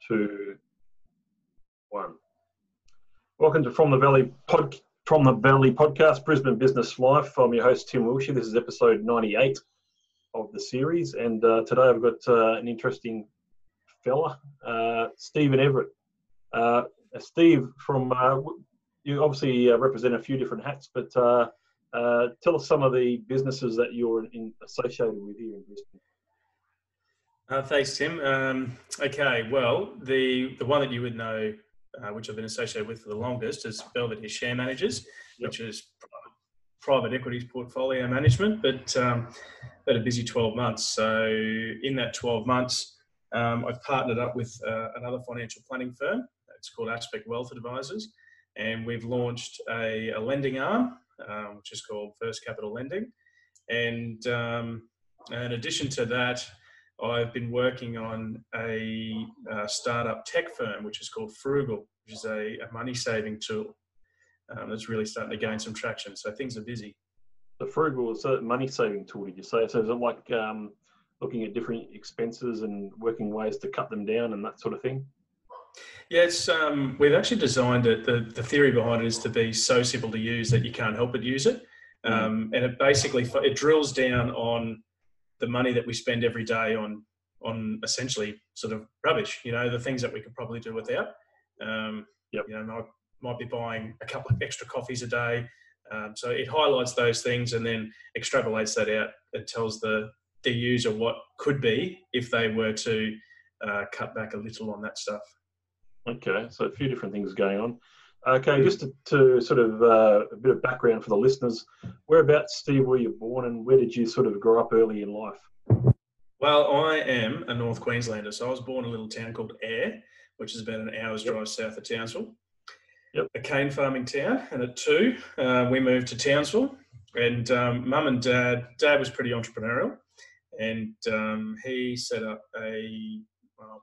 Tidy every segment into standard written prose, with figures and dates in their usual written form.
2, 1. Welcome to From the Valley podcast, Brisbane Business Life. I'm your host, Tim Wilshire. This is episode 98 of the series, and today I've got an interesting fella, Steve and Everett. Steve, you obviously represent a few different hats, but tell us some of the businesses that you're associated with here in Brisbane. Thanks, Tim. Okay, well, the one that you would know, which I've been associated with for the longest, is Belvedere Share Managers, which is private equities portfolio management, but had a busy 12 months. So in that 12 months, I've partnered up with another financial planning firm. It's called Aspect Wealth Advisors, and we've launched a lending arm, which is called First Capital Lending. And in addition to that, I've been working on a startup tech firm, which is called Frugal, which is a money-saving tool that's really starting to gain some traction. So things are busy. The Frugal is a money-saving tool, did you say? So is it like looking at different expenses and working ways to cut them down and that sort of thing? Yeah, it's we've actually designed it. The theory behind it is to be so simple to use that you can't help but use it. And it basically drills down on the money that we spend every day on essentially sort of rubbish, the things that we could probably do without. Might be buying a couple of extra coffees a day. So it highlights those things and then extrapolates that out and tells the user what could be if they were to cut back a little on that stuff. Okay, so a few different things going on. Okay, just to sort of a bit of background for the listeners, whereabouts, Steve, were you born and where did you sort of grow up early in life? Well, I am a North Queenslander, so I was born in a little town called Ayr, which is about an hour's drive south of Townsville. A cane farming town, and at 2, we moved to Townsville, and mum and dad was pretty entrepreneurial, and he set up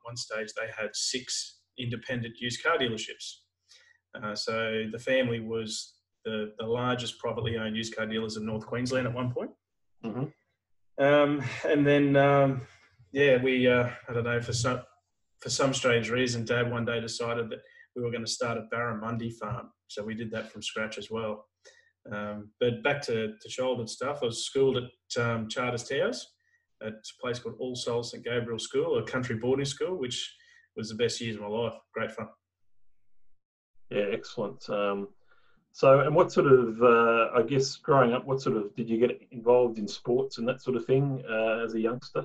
one stage they had 6 independent used car dealerships. So the family was the largest privately owned used car dealers in North Queensland at one point. Mm-hmm. And then, we, I don't know, for some strange reason, Dad one day decided that we were going to start a barramundi farm. So we did that from scratch as well. But back to childhood stuff, I was schooled at Charters Towers at a place called All Souls St Gabriel School, a country boarding school, which was the best years of my life. Great fun. Yeah, excellent. And what sort of, I guess, growing up, what sort of, did you get involved in sports and that sort of thing as a youngster?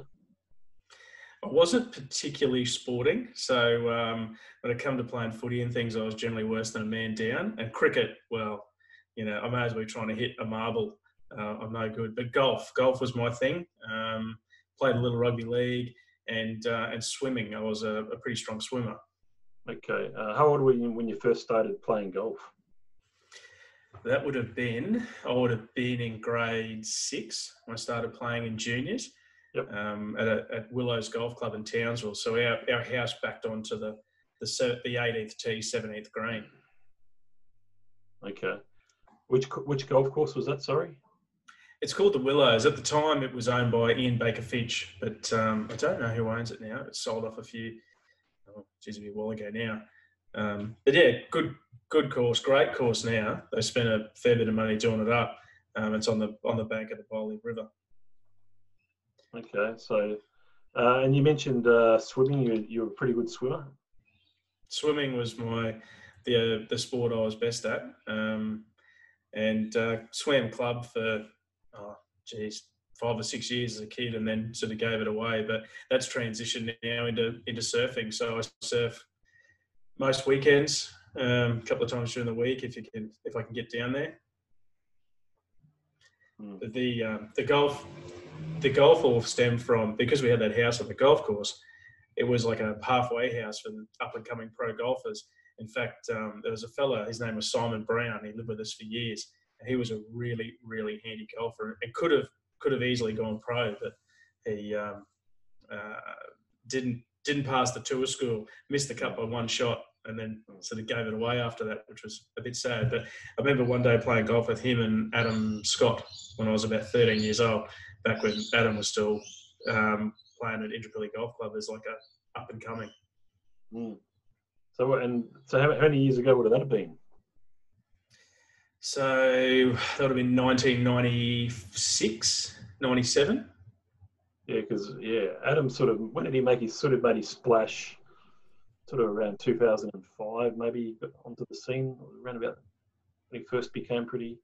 I wasn't particularly sporting. So when it come to playing footy and things, I was generally worse than a man down. And cricket, well, I may as well be trying to hit a marble. I'm no good. But golf was my thing. Played a little rugby league and swimming. I was a pretty strong swimmer. Okay. How old were you when you first started playing golf? I would have been in grade 6 when I started playing in juniors. At Willows Golf Club in Townsville. So our house backed onto the 18th tee, 17th green. Okay. Which golf course was that, sorry? It's called the Willows. At the time, it was owned by Ian Baker Fitch, but I don't know who owns it now. It's sold off a while ago now. But yeah, good course, great course now. They spent a fair bit of money doing it up. It's on the bank of the Bowling River. Okay, so and you mentioned swimming. You're a pretty good swimmer. Swimming was the sport I was best at, and swam club for 5 or 6 years as a kid, and then sort of gave it away. But that's transitioned now into surfing. So I surf most weekends, a couple of times during the week if I can get down there. But the golf all stemmed from, because we had that house on the golf course, it was like a halfway house for the up-and-coming pro golfers. In fact, there was a fella, his name was Simon Brown. He lived with us for years. And he was a really, really handy golfer and could have easily gone pro, but he didn't pass the tour school, missed the cut by one shot, and then sort of gave it away after that, which was a bit sad. But I remember one day playing golf with him and Adam Scott when I was about 13 years old, back when Adam was still playing at Indooroopilly Golf Club as like a up and coming. Mm. So how many years ago would that have been? So that would have been 1996, 97. Yeah, because Adam when did he make his made his splash? Sort of around 2005, maybe he got onto the scene around about when he first became pretty.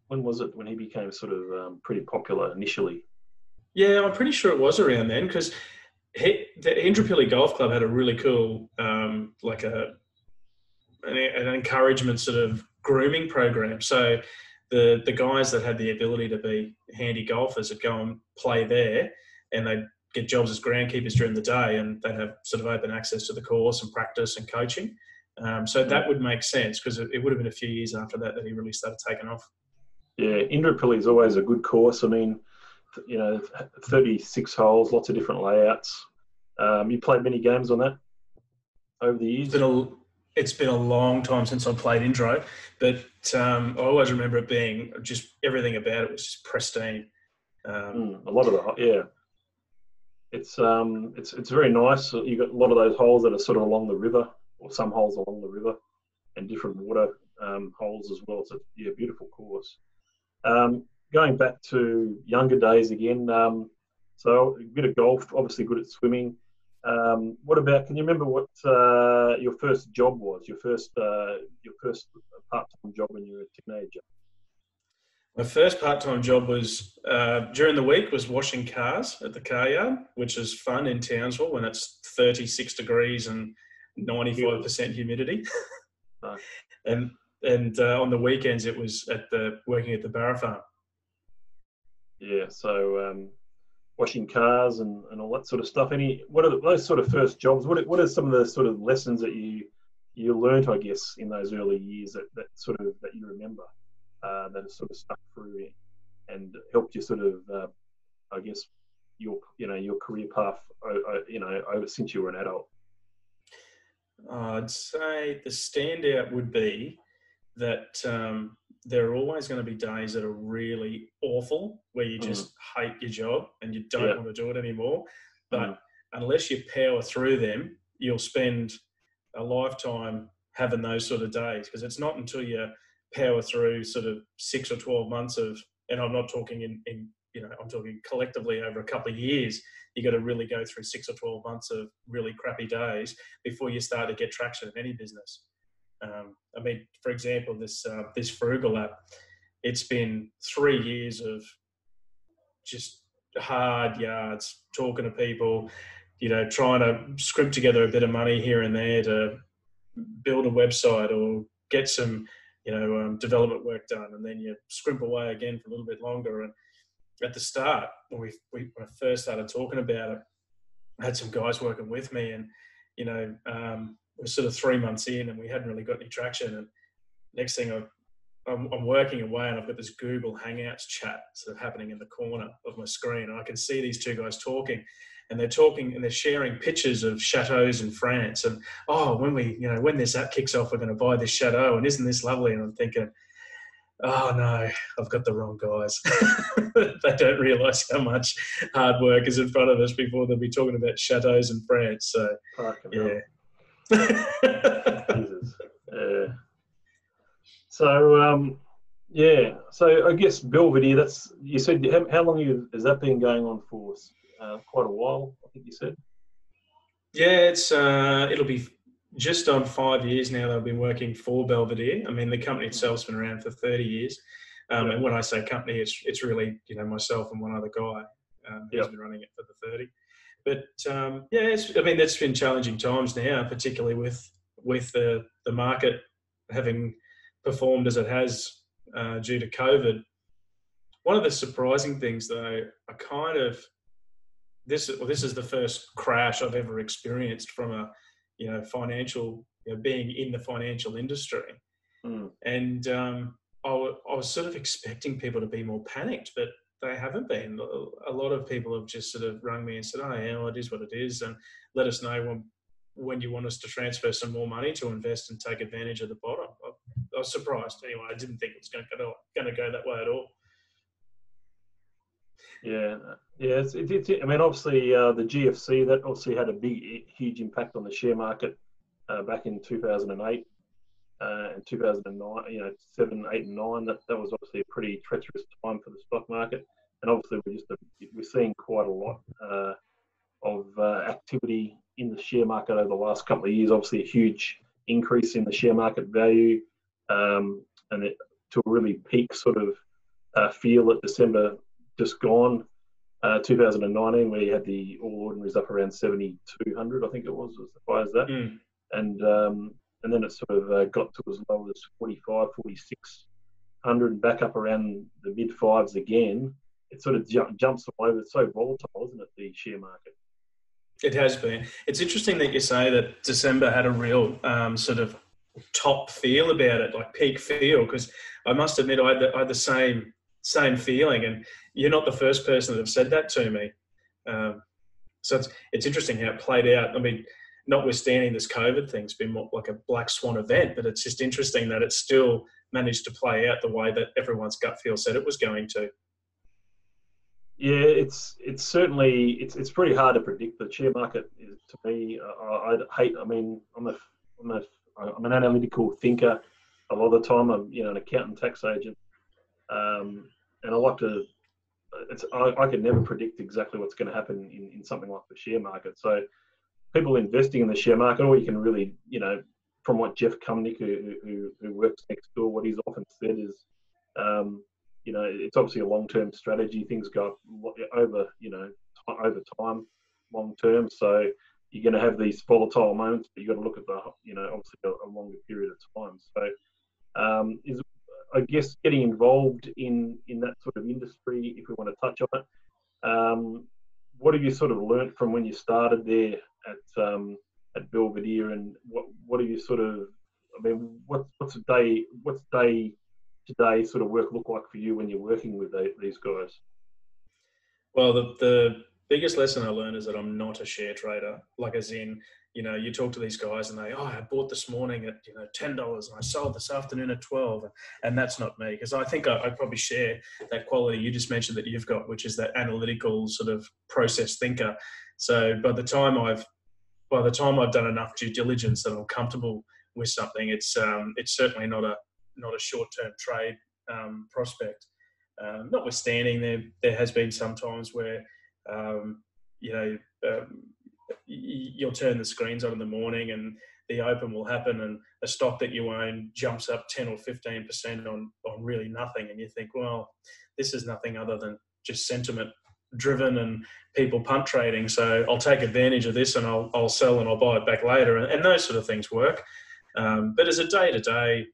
When was it when he became pretty popular initially? Yeah, I'm pretty sure it was around then because the Indooroopilly Golf Club had a really cool, an encouragement sort of grooming program. So the guys that had the ability to be handy golfers would go and play there, and they'd get jobs as groundkeepers during the day, and they'd have sort of open access to the course and practice and coaching. So that would make sense because it would have been a few years after that he really started taking off. Yeah, Indooroopilly is always a good course. I mean, 36 holes, lots of different layouts. You played many games on that over the years? It's been a long time since I played Indro, but I always remember it being just everything about it was just pristine. A lot of it's very nice. You got a lot of those holes that are sort of along the river, or some holes along the river, and different water holes as well. So beautiful course. Going back to younger days again, so a bit of golf, obviously good at swimming. What about? Can you remember what your first job was? Your first part-time job when you were a teenager? My first part-time job was during the week was washing cars at the car yard, which is fun in Townsville when it's 36 degrees and 95% humidity. No. And on the weekends it was working at the Barra Farm. Yeah, so washing cars and all that sort of stuff. What are those sort of first jobs? What are some of the sort of lessons that you learned, I guess, in those early years that you remember that have sort of stuck through and helped you sort of, I guess, your career path, over since you were an adult? I'd say the standout would be that there are always going to be days that are really awful where you just hate your job and you don't want to do it anymore. But unless you power through them, you'll spend a lifetime having those sort of days, because it's not until you power through sort of 6 or 12 months of, and I'm not talking I'm talking collectively over a couple of years, you got to really go through 6 or 12 months of really crappy days before you start to get traction in any business. I mean, for example, this Frugal app, it's been 3 years of just hard yards, talking to people, trying to scrimp together a bit of money here and there to build a website or get some, development work done, and then you scrimp away again for a little bit longer. And at the start, when I first started talking about it, I had some guys working with me, and we're sort of 3 months in, and we hadn't really got any traction. And next thing, I'm working away, and I've got this Google Hangouts chat sort of happening in the corner of my screen, and I can see these two guys talking, and they're sharing pictures of chateaus in France. And when this app kicks off, we're going to buy this chateau, and isn't this lovely? And I'm thinking, oh no, I've got the wrong guys. They don't realise how much hard work is in front of us before they'll be talking about chateaus in France. So yeah. Jesus. Yeah. So so I guess Belvedere. You said, how long has that been going on for? Quite a while, I think you said. Yeah, it'll be just on 5 years now that I've been working for Belvedere. I mean, the company itself's been around for 30 years. And when I say company, it's really, myself and one other guy who's been running it for the 30. But that's been challenging times now, particularly with the market having performed as it has due to COVID. One of the surprising things, though, this is the first crash I've ever experienced from a financial, being in the financial industry. And I was sort of expecting people to be more panicked, but they haven't been. A lot of people have just sort of rung me and said, oh yeah, well, it is what it is, and let us know when you want us to transfer some more money to invest and take advantage of the bottom. I was surprised. Anyway, I didn't think it was going to go that way at all. Yeah, yeah. I mean, obviously, the GFC that obviously had a huge impact on the share market back in 2008 and 2009. 7, 8, and 9. That was obviously a pretty treacherous time for the stock market, and obviously we're seeing quite a lot of activity in the share market over the last couple of years. Obviously, a huge increase in the share market value, and to a really peak sort of feel at December just gone, 2019, where you had the All Ordinaries up around 7,200, I think it was as high as that, and then it sort of got to as low as 45, 4,600, and back up around the mid fives again. It sort of jumps all over. It's so volatile, isn't it, the share market? It has been. It's interesting that you say that December had a real sort of top feel about it, like peak feel, because I must admit I had the same feeling, and you're not the first person that have said that to me. So it's interesting how it played out. I mean, notwithstanding this COVID thing's been more like a black swan event, but it's just interesting that it still managed to play out the way that everyone's gut feel said it was going to. Yeah, it's certainly it's pretty hard to predict. The share market is, to me, I hate. I mean, I'm an analytical thinker. A lot of the time, I'm an accountant, tax agent, and I like to. I could never predict exactly what's going to happen in something like the share market. So people investing in the share market, or you can really, from what Jeff Cumnick, who works next door, what he's often said is, it's obviously a long-term strategy. Things go up over time, long-term. So you're going to have these volatile moments, but you've got to look at obviously a longer period of time. So is, I guess, getting involved in that sort of industry, if we want to touch on it, what have you sort of learnt from when you started there at Belvedere, and what have you sort of, I mean, what's day today sort of work look like for you when you're working with these guys? Well, the biggest lesson I learned is that I'm not a share trader. Like, as in, you talk to these guys and I bought this morning at $10 and I sold this afternoon at 12, and that's not me, because I think I probably share that quality you just mentioned that you've got, which is that analytical sort of process thinker. So by the time I've done enough due diligence that I'm comfortable with something, it's certainly not a short-term trade prospect. Notwithstanding, there has been some times where you'll turn the screens on in the morning and the open will happen, and a stock that you own jumps up 10 or 15% on really nothing, and you think, well, this is nothing other than just sentiment driven and people punt trading, so I'll take advantage of this and I'll sell and I'll buy it back later, and those sort of things work. But as a day-to-day,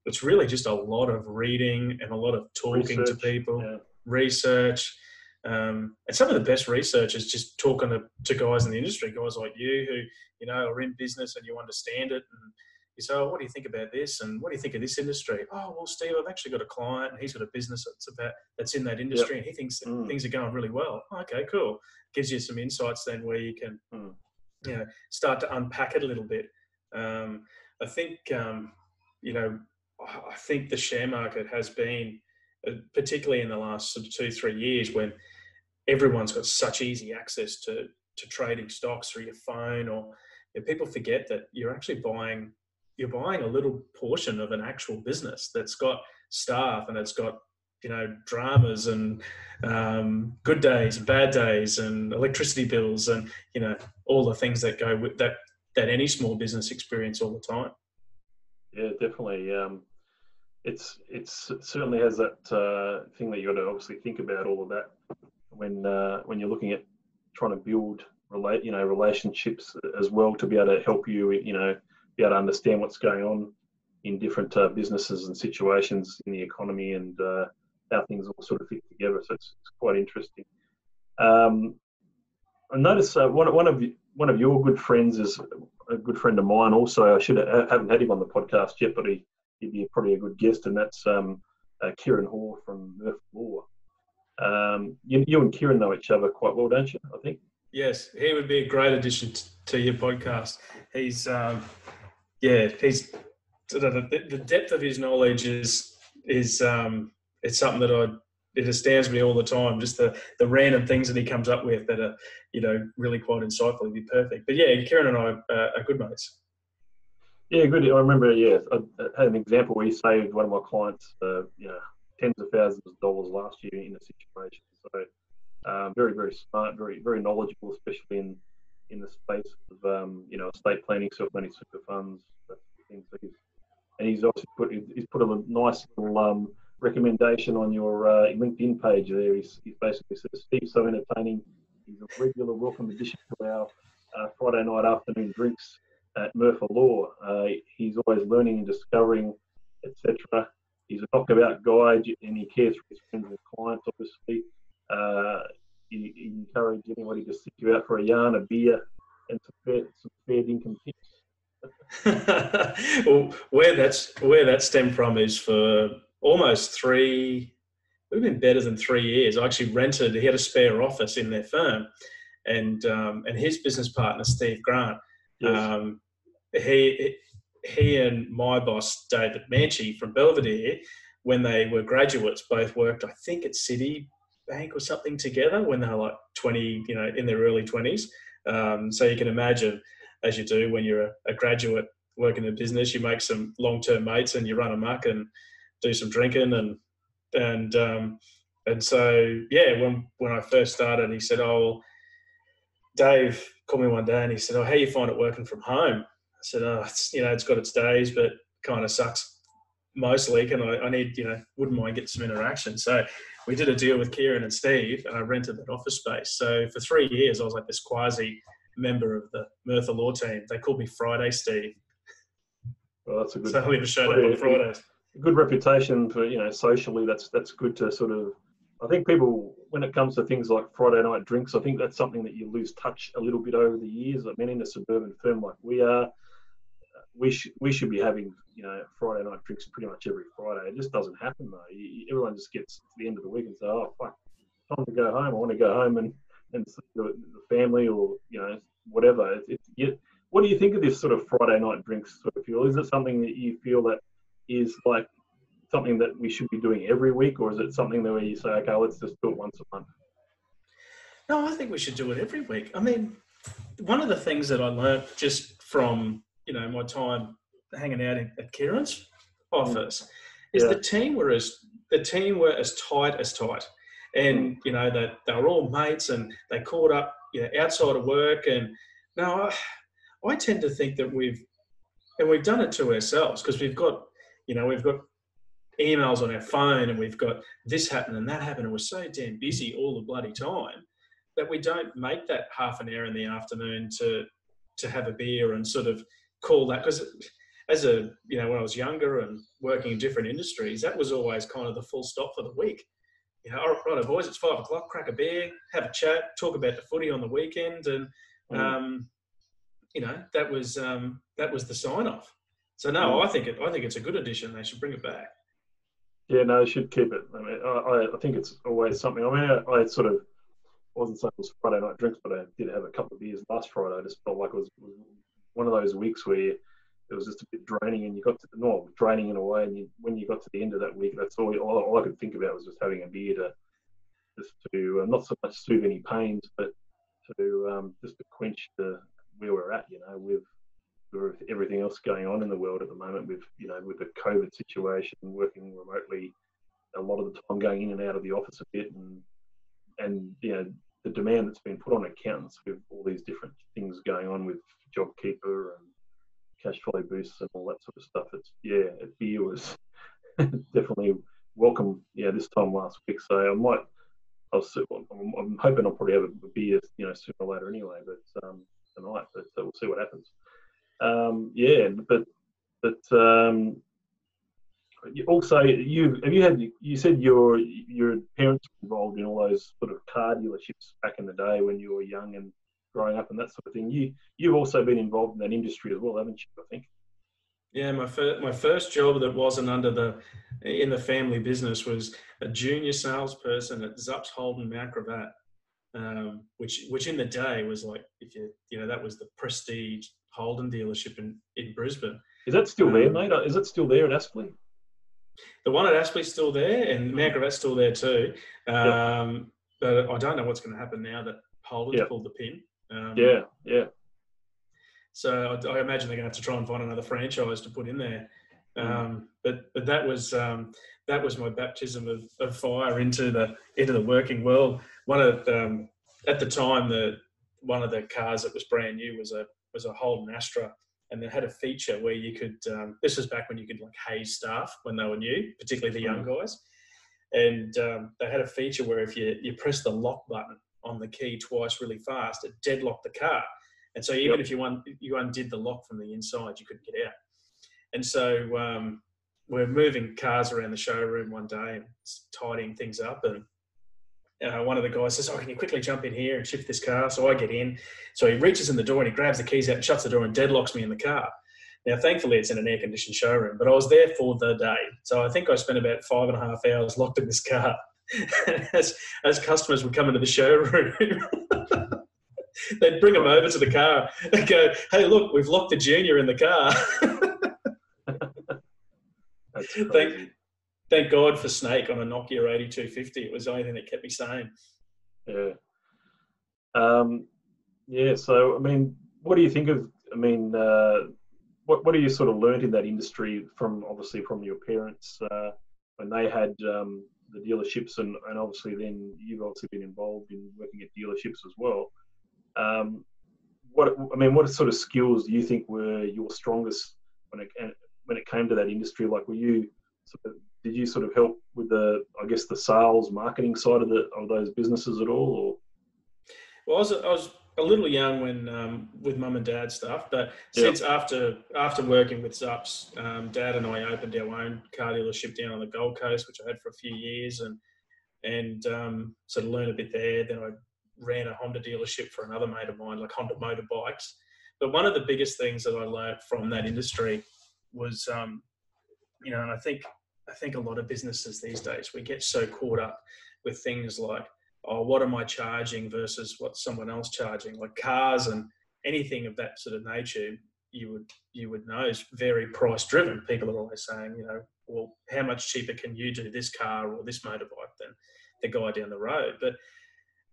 it's really just a lot of reading and a lot of talking to people, research. And some of the best research is just talking to guys in the industry, guys like you who, are in business and you understand it. And you say, oh, what do you think about this? And what do you think of this industry? Oh, well, Steve, I've actually got a client and he's got a business that's in that industry, and he thinks that things are going really well. Okay, cool. Gives you some insights then where you can, start to unpack it a little bit. I think, I think the share market has been, particularly in the last sort of 2-3 years, when everyone's got such easy access to trading stocks through your phone, or people forget that you're actually buying a little portion of an actual business that's got staff and it's got dramas and good days and bad days and electricity bills and all the things that go with that any small business experience all the time. Yeah, definitely. It certainly has that thing that you got to obviously think about all of that when you're looking at trying to build relationships as well, to be able to help you be able to understand what's going on in different businesses and situations in the economy, and how things all sort of fit together. So it's quite interesting. I noticed one of your good friends is a good friend of mine also. I haven't had him on the podcast yet, but he'd be probably a good guest, and that's Kieran Hoare from Murph Law. You and Kieran know each other quite well, don't you? I think. Yes, he would be a great addition to your podcast. He's the depth of his knowledge is it's something that it astounds me all the time, just the random things that he comes up with that are, really quite insightful. It'd be perfect. But yeah, Kieran and I are good mates. Yeah, good. I remember. Yeah, I had an example where he saved one of my clients, tens of thousands of dollars last year in a situation. So very, very smart, very, very knowledgeable, especially in the space of estate planning, self-managed super funds, that sort of thing. So he's obviously put a nice little recommendation on your LinkedIn page there. He's basically said, Steve's so entertaining. He's a regular welcome addition to our Friday night afternoon drinks at Murphy Law. He's always learning and discovering, etc. He's a knockabout guy, and he cares for his friends and clients, obviously. He encourage anybody to sit you out for a yarn, a beer, and some fair income tips. Well, where that stemmed from is for almost we've been better than 3 years. I actually rented. He had a spare office in their firm, and his business partner Steve Grant. Yes. He and my boss David Manchie from Belvedere, when they were graduates, both worked, I think, at Citibank or something together when they were like 20, in their early 20s. So you can imagine, as you do when you're a graduate working in a business, you make some long-term mates and you run amok and do some drinking and so yeah, when I first started, he said, "Oh, Dave called me one day and he said, 'Oh, how you find it working from home?' I said, 'Oh, it's got its days, but kind of sucks mostly. And I need, wouldn't mind getting some interaction.' So we did a deal with Kieran and Steve, and I rented that office space. So for 3 years, I was like this quasi member of the Murphy Law team. They called me Friday Steve. Well, that's a good. So I just showed up on Fridays. Good reputation for socially. That's good to sort of. I think people, when it comes to things like Friday night drinks, I think that's something that you lose touch a little bit over the years. I mean, in a suburban firm like we are, we should be having Friday night drinks pretty much every Friday. It just doesn't happen though. Everyone just gets to the end of the week and say, "Oh fuck, time to go home. I want to go home and see the family or whatever." What do you think of this sort of Friday night drinks sort of feel? Is it something that you feel that is like something that we should be doing every week, or is it something that where you say, okay, let's just do it once a month? No, I think we should do it every week. I mean, one of the things that I learned just from my time hanging out at Kieran's office is the team were as tight as tight, and that they were all mates and they caught up outside of work. And now I tend to think that we've done it to ourselves, because we've got emails on our phone and we've got this happen and that happen, and we're so damn busy all the bloody time that we don't make that half an hour in the afternoon to have a beer and sort of call that. Because as when I was younger and working in different industries, that was always kind of the full stop for the week. All right, boys, it's 5 o'clock, crack a beer, have a chat, talk about the footy on the weekend, and that was the sign off. So no, I think it's a good addition. They should bring it back. Yeah, no, they should keep it. I mean, I think it's always something. I mean, I sort of wasn't saying it was Friday night drinks, but I did have a couple of beers last Friday. I just felt like it was one of those weeks where it was just a bit draining, and you got to draining in a way. And when you got to the end of that week, that's all I could think about was just having a beer to not so much soothe any pains, but to just to quench where we're at. With everything else going on in the world at the moment, with the COVID situation, working remotely, a lot of the time going in and out of the office a bit, and the demand that's been put on accountants with all these different things going on with JobKeeper and cash flow boosts and all that sort of stuff. Beer was definitely welcome. This time last week, so I'm hoping I'll probably have a beer, sooner or later anyway, but tonight. But we'll see what happens. Also, you said your parents were involved in all those sort of car dealerships back in the day when you were young and growing up and that sort of thing. You've also been involved in that industry as well, haven't you? I think. Yeah, my first job that wasn't in the family business was a junior salesperson at Zups Holden Mount Gravatt, which in the day was like, that was the prestige Holden dealership in Brisbane. Is that still there, mate? Is it still there at Aspley? The one at Aspley's still there, and Mount Gravatt's still there too. But I don't know what's going to happen now that Holden's pulled the pin. So I imagine they're going to have to try and find another franchise to put in there. But that was my baptism of fire into the working world. At the time, one of the cars that was brand new was a Holden Astra, and it had a feature where you could. This was back when you could like haze staff when they were new, particularly the young guys. And they had a feature where if you press the lock button on the key twice really fast, it deadlocked the car. And so even if you undid the lock from the inside, you couldn't get out. And so we're moving cars around the showroom one day and tidying things up. And one of the guys says, "Oh, can you quickly jump in here and shift this car?" So I get in. So he reaches in the door and he grabs the keys out and shuts the door and deadlocks me in the car. Now, thankfully, it's in an air-conditioned showroom, but I was there for the day. So I think I spent about 5.5 hours locked in this car. as customers would come into the showroom, they'd bring them over to the car and go, "Hey, look, we've locked the junior in the car." Thank God for Snake on a Nokia 8250. It was the only thing that kept me sane. Yeah. So, I mean, what do you think of, what do you sort of learned in that industry from your parents when they had the dealerships and obviously then you've obviously been involved in working at dealerships as well. What sort of skills do you think were your strongest when it came to that industry? Like, did you sort of help with the sales marketing side of those businesses at all? Or? Well, I was a little young when with mum and dad stuff, but since after working with Zups, Dad and I opened our own car dealership down on the Gold Coast, which I had for a few years, and sort of learned a bit there. Then I ran a Honda dealership for another mate of mine, like Honda Motorbikes. But one of the biggest things that I learned from that industry was, and I think a lot of businesses these days, we get so caught up with things like, oh, what am I charging versus what someone else charging? Like cars and anything of that sort of nature, you would know is very price driven. People are always saying, well, how much cheaper can you do this car or this motorbike than the guy down the road? But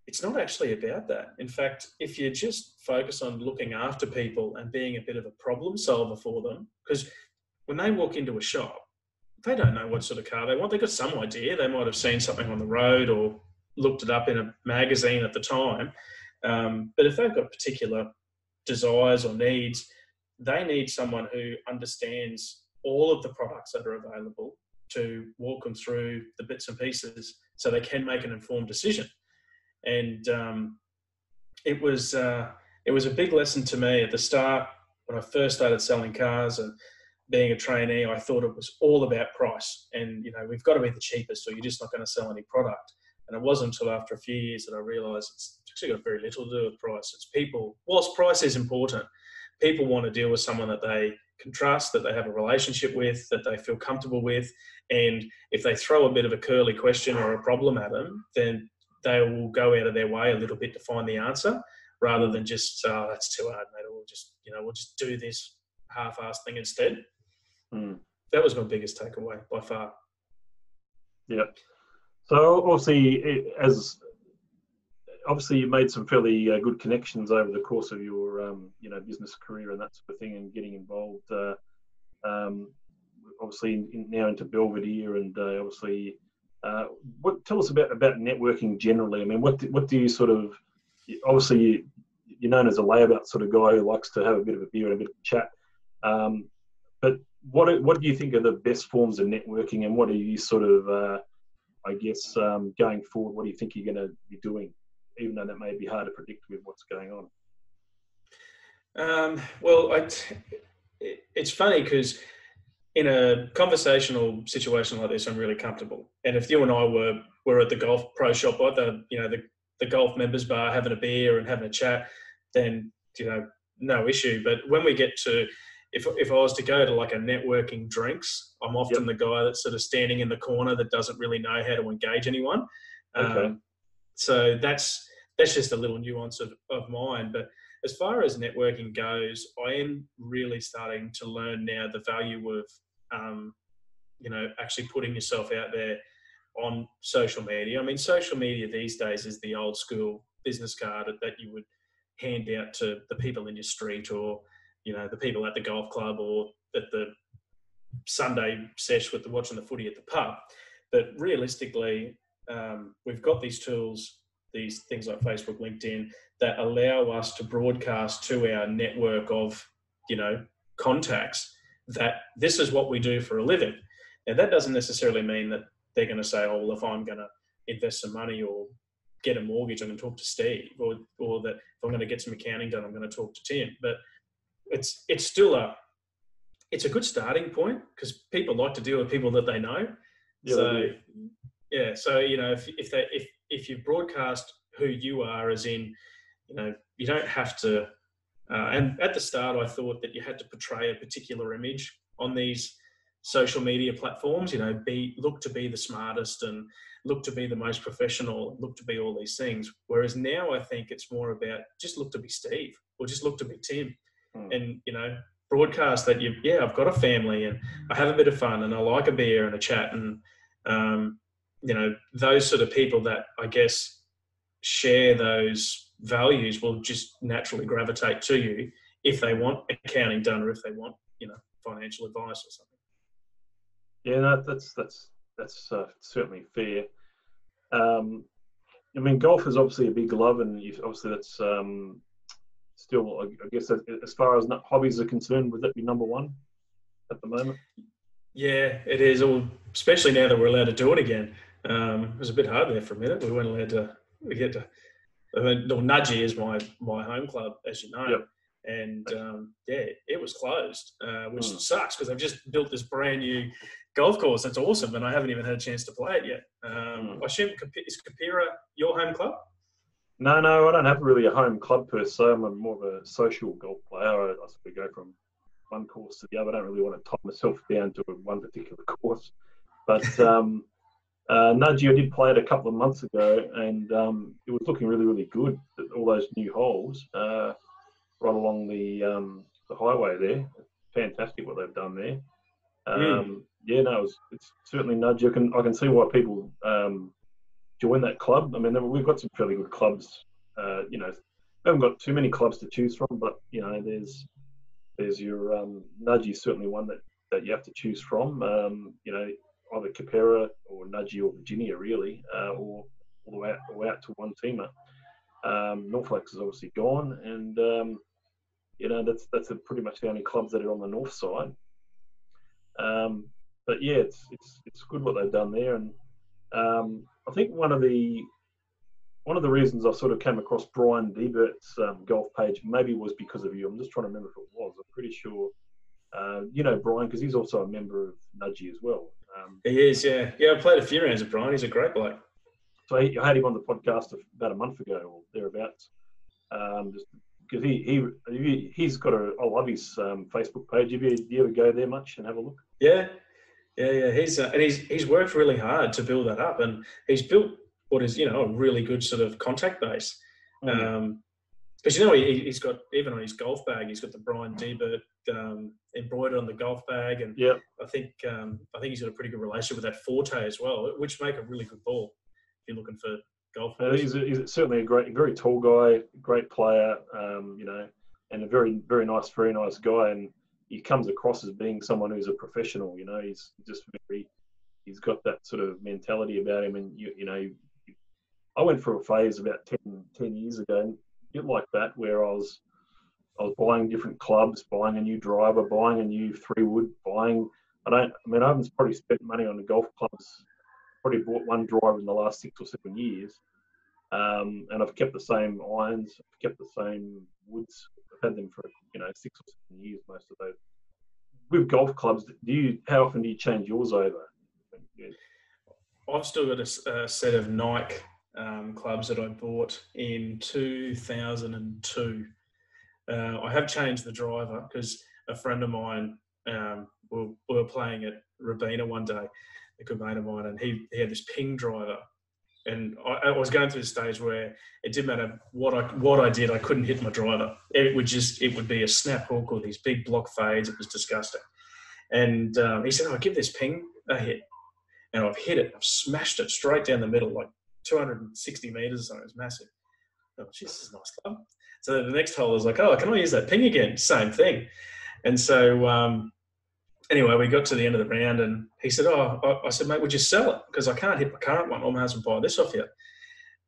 it's not actually about that. In fact, if you just focus on looking after people and being a bit of a problem solver for them, because when they walk into a shop, they don't know what sort of car they want. They've got some idea. They might have seen something on the road or looked it up in a magazine at the time. But if they've got particular desires or needs, they need someone who understands all of the products that are available to walk them through the bits and pieces so they can make an informed decision. And it was a big lesson to me at the start when I first started selling cars and being a trainee. I thought it was all about price, and we've got to be the cheapest, or you're just not going to sell any product. And it wasn't until after a few years that I realised it's actually got very little to do with price. It's people. Whilst price is important, people want to deal with someone that they can trust, that they have a relationship with, that they feel comfortable with. And if they throw a bit of a curly question or a problem at them, then they will go out of their way a little bit to find the answer, rather than just, "Oh, that's too hard, mate. We'll just do this half-assed thing instead." That was my biggest takeaway by far. Yeah. So obviously you made some fairly good connections over the course of your business career and that sort of thing, and getting involved. Obviously now into Belvedere, and obviously, tell us about networking generally. I mean, what do you sort of? Obviously, you're known as a layabout sort of guy who likes to have a bit of a beer and a bit of chat. But what do you think are the best forms of networking, and what are you sort of, going forward? What do you think you're going to be doing, even though that may be hard to predict with what's going on? It's funny because in a conversational situation like this, I'm really comfortable. And if you and I were at the golf pro shop, or the golf members bar, having a beer and having a chat, then no issue. But when we get to if I was to go to like a networking drinks, I'm often the guy that's sort of standing in the corner that doesn't really know how to engage anyone. Okay. So that's just a little nuance of mine. But as far as networking goes, I am really starting to learn now the value of, actually putting yourself out there on social media. I mean, social media these days is the old school business card that you would hand out to the people in your street, or, the people at the golf club, or at the Sunday sesh with watching the footy at the pub. But realistically, we've got these tools, these things like Facebook, LinkedIn, that allow us to broadcast to our network of, contacts that this is what we do for a living. Now, that doesn't necessarily mean that they're going to say, oh, well, if I'm going to invest some money or get a mortgage, I'm going to talk to Steve, or that if I'm going to get some accounting done, I'm going to talk to Tim. But it's still it's a good starting point, because people like to deal with people that they know. Yeah, so if you broadcast who you are, as in, you don't have to. And at the start, I thought that you had to portray a particular image on these social media platforms. Look to be the smartest, and look to be the most professional, look to be all these things. Whereas now, I think it's more about just look to be Steve, or just look to be Tim, and broadcast that I've got a family, and I have a bit of fun, and I like a beer and a chat, and those sort of people that, I guess, share those values will just naturally gravitate to you if they want accounting done, or if they want, financial advice or something. Yeah, no, that's certainly fair. I mean, golf is obviously a big love, and obviously that's still, I guess, as far as hobbies are concerned, would that be number one at the moment? Yeah, it is, especially now that we're allowed to do it again. It was a bit hard there for a minute. We weren't allowed to. Nudgee is my home club, as you know. Yep. And it was closed, which sucks, because I've just built this brand new golf course. That's awesome, and I haven't even had a chance to play it yet. I assume, is Kapira your home club? No, I don't have really a home club per se. I'm more of a social golf player. I sort of go from one course to the other. I don't really want to tie myself down to one particular course. But Nudgee, I did play it a couple of months ago, and it was looking really, really good. All those new holes right along the highway there. Fantastic what they've done there. It's certainly Nudgee. I can see why people join that club. I mean, we've got some fairly good clubs. We haven't got too many clubs to choose from, but there's your Nudgee, certainly one that you have to choose from. Either Capera or Nudgee or Virginia, really, or all the way out to one teamer. Norfolk's is obviously gone, and that's pretty much the only clubs that are on the north side. But yeah, it's good what they've done there, and I think one of the reasons I sort of came across Brian Debert's golf page maybe was because of you. I'm just trying to remember if it was. I'm pretty sure. Brian, because he's also a member of Nudgee as well. He is, yeah. I played a few rounds with Brian. He's a great bloke. So I had him on the podcast about a month ago or thereabouts. Just because he's got I love his Facebook page. Do you ever go there much and have a look? Yeah. He's worked really hard to build that up, and he's built what is a really good sort of contact base. Because he's got, even on his golf bag, he's got the Brian Debert embroidered on the golf bag, and I think he's got a pretty good relationship with that Forte as well, which make a really good ball if you're looking for golf. He's certainly a very tall guy, great player, and a very, very nice guy, and he comes across as being someone who's a professional. He's just he's got that sort of mentality about him, and I went through a phase about 10 years ago, and a bit like that, where I was buying different clubs, buying a new driver, buying a new 3-wood, I haven't probably spent money on the golf clubs. Probably bought one driver in the last 6 or 7 years, and I've kept the same irons, I've kept the same woods. I've had them for 6 or 7 years, most of those. With golf clubs, how often do you change yours over? I've still got a set of Nike clubs that I bought in 2002. I have changed the driver because a friend of mine, we were playing at Rabina one day, a good mate of mine, and he had this ping driver, and I was going through the stage where it didn't matter what I did, I couldn't hit my driver. It would be a snap hook or these big block fades. It was disgusting. And he said, "Give this ping a hit. And I've hit it. I've smashed it straight down the middle, like 260 meters or something. It was massive. Oh, geez, this is a nice club. So the next hole I was like, oh, can I use that ping again? Same thing. And so anyway, we got to the end of the round and he said, I said, mate, would you sell it? Because I can't hit my current one. I might as well buy this off you.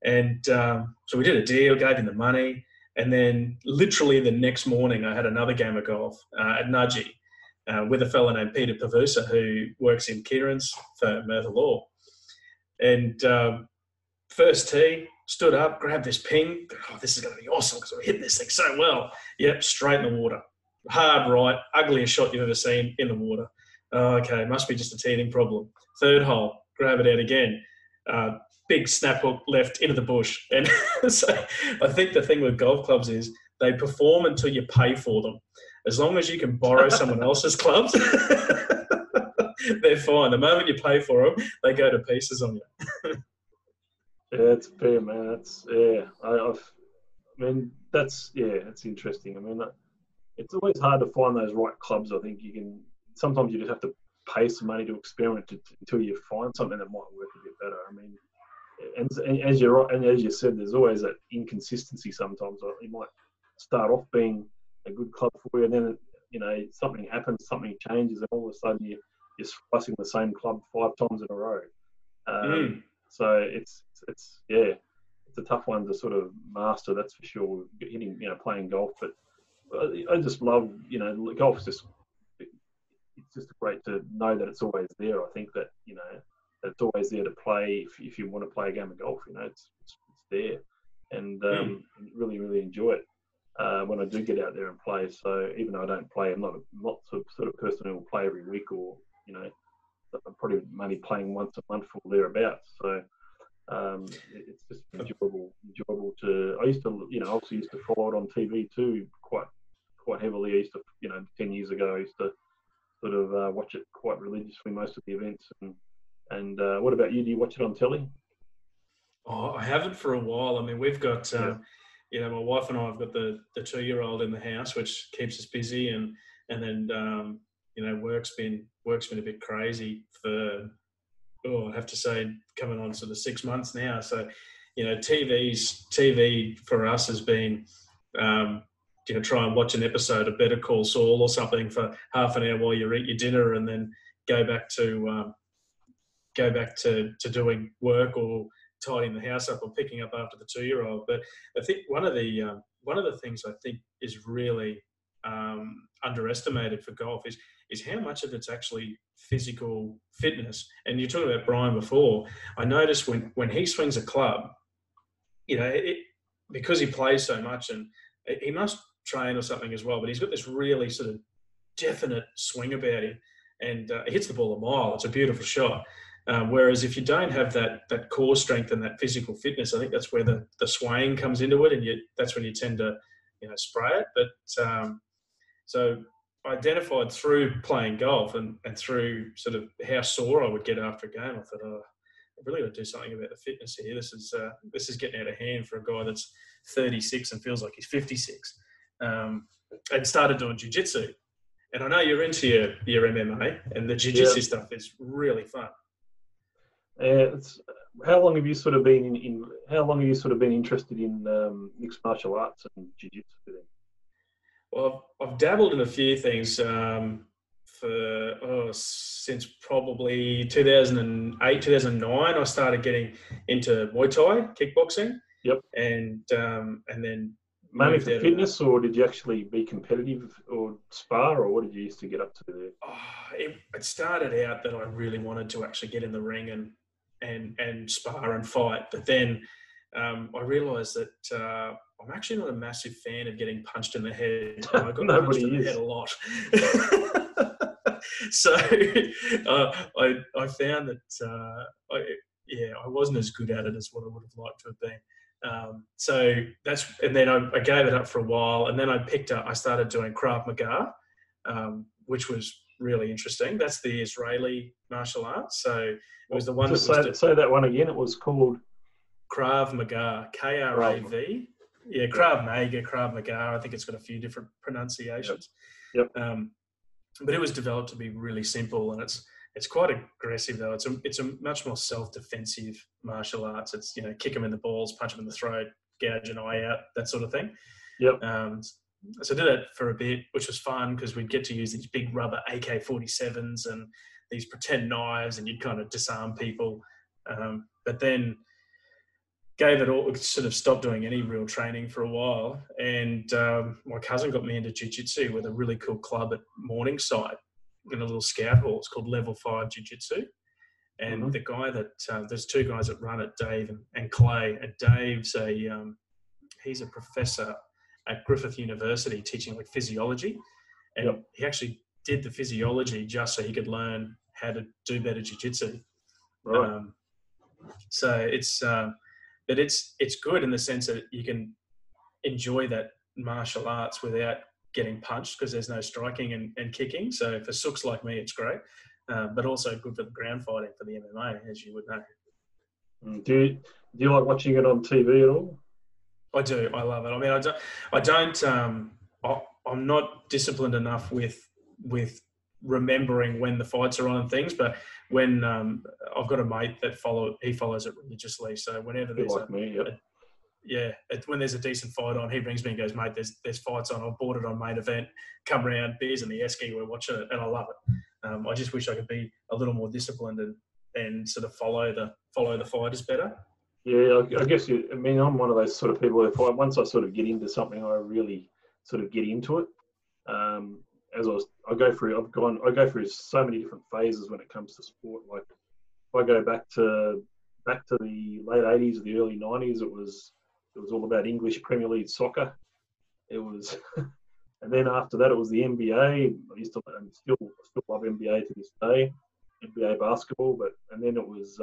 And so we did a deal, gave him the money. And then literally the next morning, I had another game of golf at Nudgee with a fellow named Peter Pavusa, who works in Kieran's for Merthyr Law. And first tee, stood up, grabbed this ping. Oh, this is going to be awesome because I hit this thing so well. Yep, straight in the water. Hard right, ugliest shot you've ever seen in the water. Oh, okay, must be just a teething problem. Third hole, grab it out again. Big snap hook left into the bush. And so I think the thing with golf clubs is they perform until you pay for them. As long as you can borrow someone else's clubs, they're fine. The moment you pay for them, they go to pieces on you. Yeah, it's fair, man. That's it's interesting. I mean, it's always hard to find those right clubs. I think sometimes you just have to pay some money to experiment until you find something that might work a bit better. I mean, and as you're right, and as you said, there's always that inconsistency sometimes. It might start off being a good club for you, and then something happens, something changes, and all of a sudden you're slicing the same club 5 times in a row. So it's a tough one to sort of master. That's for sure. Hitting, playing golf, but I just love, golf is it's just great to know that it's always there. I think that it's always there to play if you want to play a game of golf. It's there, and really really enjoy it when I do get out there and play. So even though I don't play, I'm not the sort of person who will play every week, or I'm probably only playing once a month or thereabouts. So it's just enjoyable to. I used to, also used to follow it on TV too, quite heavily. I used to, 10 years ago, I used to sort of watch it quite religiously, most of the events. And what about you? Do you watch it on telly? Oh, I haven't for a while. I mean, we've got, my wife and I have got the 2-year-old in the house, which keeps us busy, and then work's been a bit crazy for, I have to say, coming on sort of 6 months now. So, TV for us has been, try and watch an episode of Better Call Saul or something for half an hour while you eat your dinner, and then go back to doing work or tidying the house up or picking up after the 2-year-old. But I think one of the things I think is really underestimated for golf is how much of it's actually physical fitness. And you talked about Brian before. I noticed when he swings a club, because he plays so much, and he must train or something as well, but he's got this really sort of definite swing about him, and he hits the ball a mile. It's a beautiful shot. Whereas if you don't have that core strength and that physical fitness, I think that's where the swaying comes into it, and that's when you tend to spray it. But so I identified through playing golf and through sort of how sore I would get after a game. I thought, I really got to do something about the fitness here. This is getting out of hand for a guy that's 36 and feels like he's 56. And started doing jiu-jitsu. And I know you're into your MMA, and the jiu-jitsu stuff is really fun. How long have you sort of been interested in mixed martial arts and jiu-jitsu? Well, I've dabbled in a few things since probably 2008, 2009. I started getting into Muay Thai, kickboxing. Yep. And then mainly for fitness, or did you actually be competitive or spar, or what did you used to get up to there? It started out that I really wanted to actually get in the ring and spar and fight, but then I realised that I'm actually not a massive fan of getting punched in the head. I got punched in the head a lot. So I found that I wasn't as good at it as what I would have liked to have been. And then I gave it up for a while, and then I started doing Krav Maga, which was really interesting. That's the Israeli martial arts. So it was the one say that one again. It was called Krav Maga, Krav. Yeah, Krav Maga. I think it's got a few different pronunciations. Yep. But it was developed to be really simple, and It's quite aggressive though. It's a much more self-defensive martial arts. It's, kick them in the balls, punch them in the throat, gouge an eye out, that sort of thing. Yep. So I did it for a bit, which was fun because we'd get to use these big rubber AK-47s and these pretend knives, and you'd kind of disarm people. But then gave it all, sort of stopped doing any real training for a while. And my cousin got me into jiu-jitsu with a really cool club at Morningside in a little scout hall. It's called Level 5 Jiu-Jitsu. And the guy that, there's two guys that run it, Dave and Clay. And Dave's he's a professor at Griffith University teaching like physiology. And he actually did the physiology just so he could learn how to do better jiu-jitsu. Right. So it's, but it's good in the sense that you can enjoy that martial arts without getting punched because there's no striking and kicking. So for sooks like me, it's great, but also good for the ground fighting for the MMA, as you would know. Do you like watching it on TV at all? I do. I love it. I mean, I'm not disciplined enough with remembering when the fights are on and things, but when I've got a mate that follows it religiously. So whenever there's when there's a decent fight on, he rings me and goes, mate, there's fights on. I've bought it on Main Event. Come round, beers in the esky, we're watching it, and I love it. I just wish I could be a little more disciplined and sort of follow the fighters better. Yeah, I guess I'm one of those sort of people who fight. Once I sort of get into something, I really sort of get into it. I go through so many different phases when it comes to sport. Like if I go back to the late 80s, the early 90s, it was all about English Premier League soccer. It was, and then after that, it was the NBA. I used to and still love NBA to this day, NBA basketball. And then it was,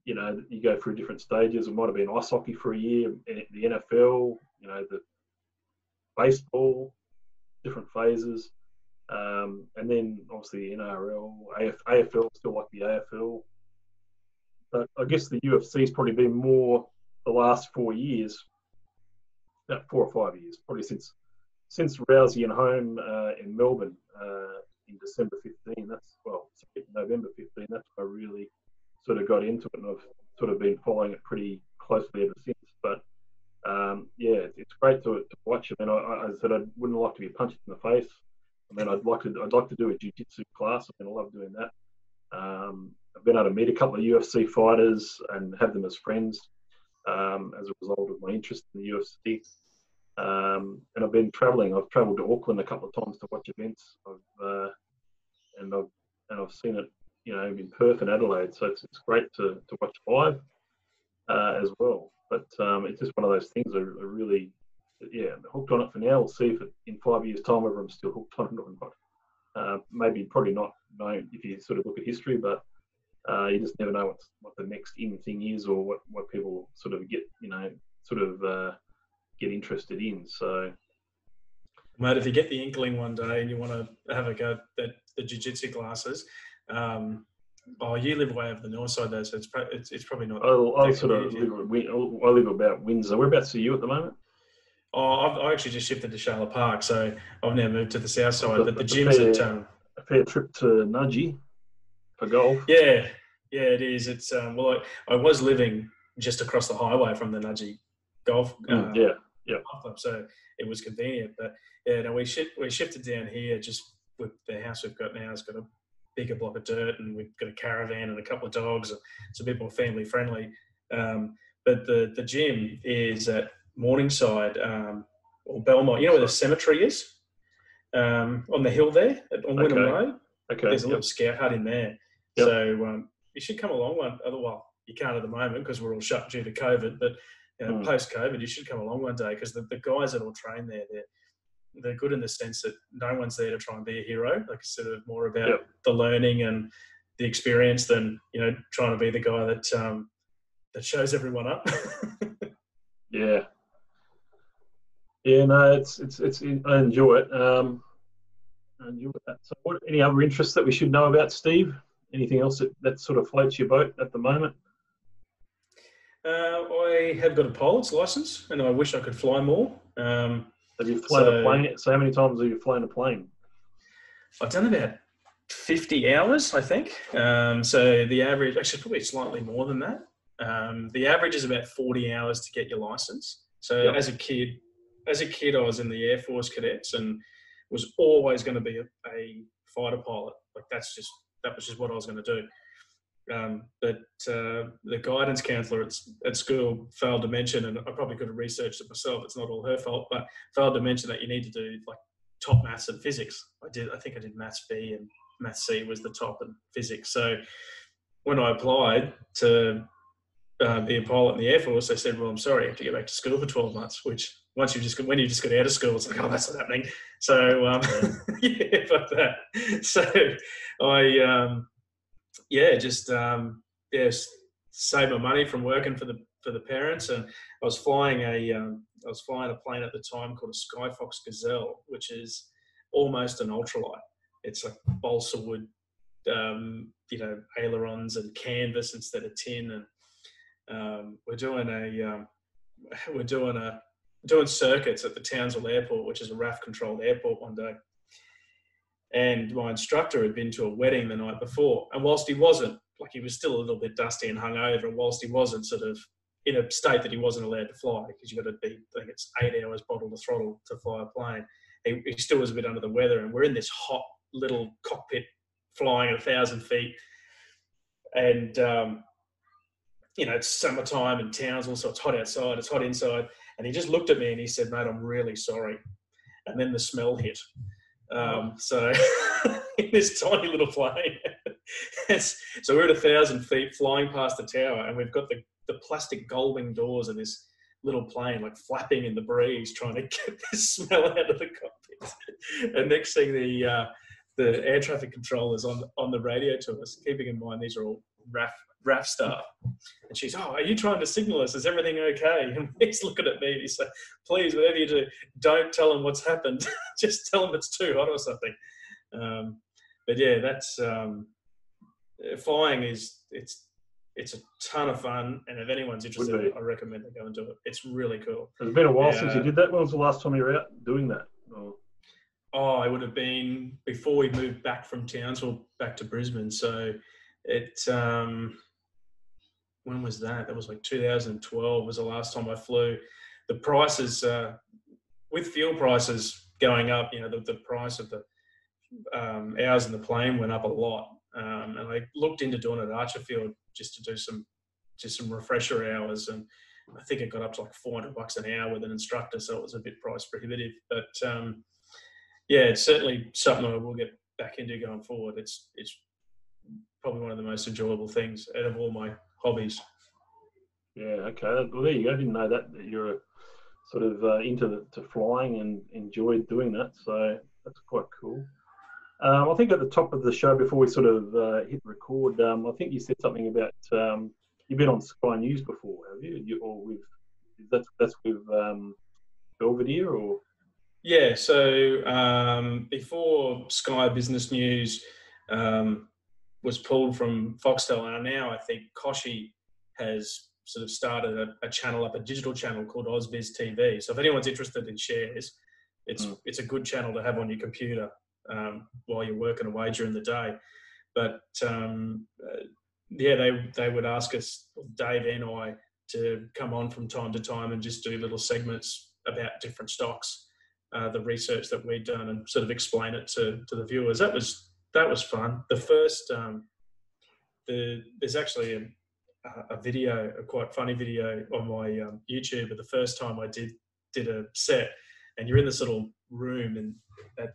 you go through different stages. It might have been ice hockey for a year, the NFL, the baseball, different phases. And then obviously NRL, AFL, still like the AFL. But I guess the UFC has probably been more the last 4 years, about 4 or 5 years, probably since Rousey and Home in Melbourne in December 15. November 15. That's when I really sort of got into it, and I've sort of been following it pretty closely ever since. But it's great to watch. I mean, I said I wouldn't like to be punched in the face. I mean, I'd like to do a jiu-jitsu class. I mean, I love doing that. I've been able to meet a couple of UFC fighters and have them as friends as a result of my interest in the UFC. And I've been travelling. I've travelled to Auckland a couple of times to watch events. I've seen it, in Perth and Adelaide. So it's great to watch live as well. But it's just one of those things. I really, hooked on it for now. We'll see if in 5 years' time whether I'm still hooked on it or not. Probably not known if you sort of look at history, but you just never know what the next in thing is, or what people sort of get, get interested in. So, mate, if you get the inkling one day and you want to have a go at the jiu-jitsu classes, you live way over the north side though, so it's probably not. I live about Windsor. Whereabouts are you at the moment? I actually just shifted to Charlotte Park, so I've now moved to the south side. But the gym's a fair trip to Nudgee for golf. Yeah, it is. It's I was living just across the highway from the Nudgee golf. Club, so it was convenient. But we shifted down here just with the house we've got now. It's got a bigger block of dirt, and we've got a caravan and a couple of dogs. It's a bit more family friendly. But the gym is at Morningside or Belmont. You know where the cemetery is? On the hill there on Wynnum Road. Okay. There's a little scout hut in there. Yep. So you should come along one. Well, you can't at the moment because we're all shut due to COVID. But post-COVID, you should come along one day because the guys that all train there, they're good in the sense that no one's there to try and be a hero. Like it's sort of more about the learning and the experience than trying to be the guy that shows everyone up. Yeah. Yeah, no, it's I enjoy it. I enjoy that. So, any other interests that we should know about, Steve? Anything else that sort of floats your boat at the moment? I have got a pilot's license, and I wish I could fly more. Have you flown a plane? So, how many times have you flown a plane? I've done about 50 hours, I think. So the average, actually probably slightly more than that. The average is about 40 hours to get your license. So Yep. as a kid, I was in the Air Force cadets and was always going to be a fighter pilot. Like that was just what I was going to do. But the guidance counsellor at school failed to mention, and I probably could have researched it myself, it's not all her fault, but failed to mention that you need to do like top maths and physics. I think I did maths B, and maths C was the top, and physics. So when I applied to be a pilot in the Air Force, they said, well, I'm sorry, you have to go back to school for 12 months, which when you just got out of school, it's like, oh, that's not happening. So, yeah, fuck that. So I, save my money from working for the parents, and I was flying a plane at the time called a Skyfox Gazelle, which is almost an ultralight. It's like balsa wood, ailerons and canvas instead of tin, and we're doing circuits at the Townsville Airport, which is a RAF controlled airport, one day. And my instructor had been to a wedding the night before. And whilst he wasn't, like he was still a little bit dusty and hungover, and whilst he wasn't sort of in a state that he wasn't allowed to fly, because you've got to be, I think it's 8 hours bottle to throttle to fly a plane, he still was a bit under the weather. And we're in this hot little cockpit flying at 1,000 feet. And, it's summertime in Townsville, so it's hot outside, it's hot inside. And he just looked at me and he said, mate, I'm really sorry. And then the smell hit. So in this tiny little plane, so we're at 1,000 feet flying past the tower, and we've got the plastic gullwing doors of this little plane like flapping in the breeze, trying to get the smell out of the cockpit. And next thing, the air traffic controllers on the radio to us, keeping in mind these are all RAF staff, and she's, oh, are you trying to signal us? Is everything okay? And he's looking at me and he's like, please, whatever you do, don't tell him what's happened. Just tell him it's too hot or something. But yeah, that's flying it's a ton of fun, and if anyone's interested, I recommend they go and do it. It's really cool. It's been a while since you did that. When was the last time you were out doing that? Oh, it would have been before we moved back from Townsville back to Brisbane. So it, when was that? That was like 2012 was the last time I flew. The prices, with fuel prices going up, the price of the hours in the plane went up a lot. And I looked into doing it at Archerfield just to do some refresher hours. And I think it got up to like $400 an hour with an instructor. So it was a bit price prohibitive, but, yeah, it's certainly something I will get back into going forward. It's probably one of the most enjoyable things out of all my hobbies. Yeah, okay. Well, there you go. I didn't know that you're sort of into flying and enjoyed doing that. So that's quite cool. I think at the top of the show, before we sort of hit record, I think you said something about you've been on Sky News before, have you? Or that's with Belvedere, or? Yeah, so before Sky Business News was pulled from Foxtel, and now I think Koshi has sort of started a channel up, a digital channel called AusBiz TV. So if anyone's interested in shares, it's a good channel to have on your computer while you're working away during the day. But yeah, they would ask us, Dave and I, to come on from time to time and just do little segments about different stocks. The research that we'd done, and sort of explain it to the viewers. That was fun. The first, there's actually a video, a quite funny video on my YouTube of the first time I did a set, and you're in this little room in at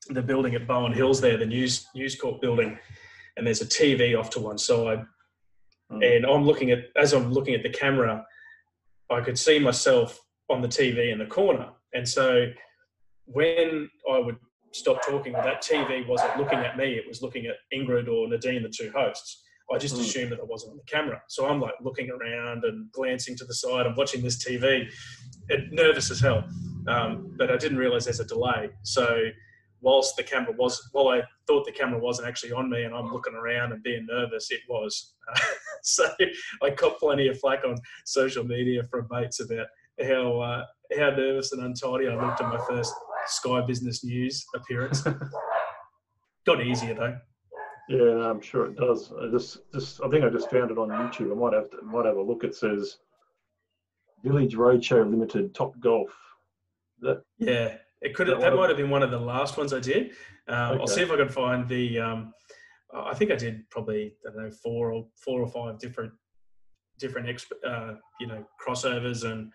the building at Bowen Hills there, the News Corp building, and there's a TV off to one side, and as I'm looking at the camera, I could see myself on the TV in the corner. And so when I would stop talking, that TV wasn't looking at me, it was looking at Ingrid or Nadine, the two hosts. I just assumed that I wasn't on the camera. So I'm like looking around and glancing to the side and watching this TV, nervous as hell. But I didn't realize there's a delay. So while I thought the camera wasn't actually on me and I'm looking around and being nervous, it was. So I got plenty of flack on social media from mates about how nervous and untidy I looked at my first Sky Business News appearance. Got easier though. Yeah, I'm sure it does. I think I just found it on YouTube. I might have a look. It says Village Roadshow Limited Top Golf. That Yeah, it could. that one That of might them? have been one of the last ones I did. I'll see Okay. if I can find the. I think I did probably, I don't know, four or five different crossovers and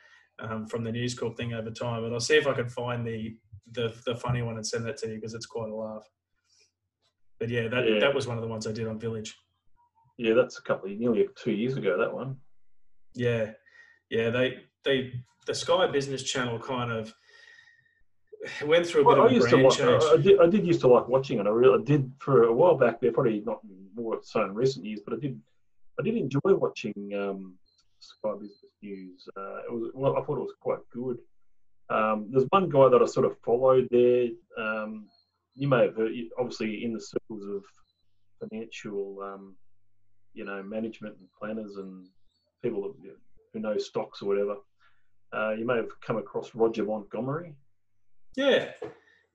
from the News Corp thing over time. But I'll see if I can find the funny one and send that to you because it's quite a laugh. But yeah, Yeah, that was one of the ones I did on Village. yeah. That's nearly 2 years ago. That one. Yeah, yeah. The Sky Business Channel kind of went through a bit Well, of I a used to brand like. change. I did used to like watching it. I did for a while back there. Probably not more so in recent years, but I did enjoy watching Sky Business News. I thought it was quite good. There's one guy that I sort of followed there. You may have heard, obviously, in the circles of financial, management and planners and people who know stocks or whatever. You may have come across Roger Montgomery. Yeah,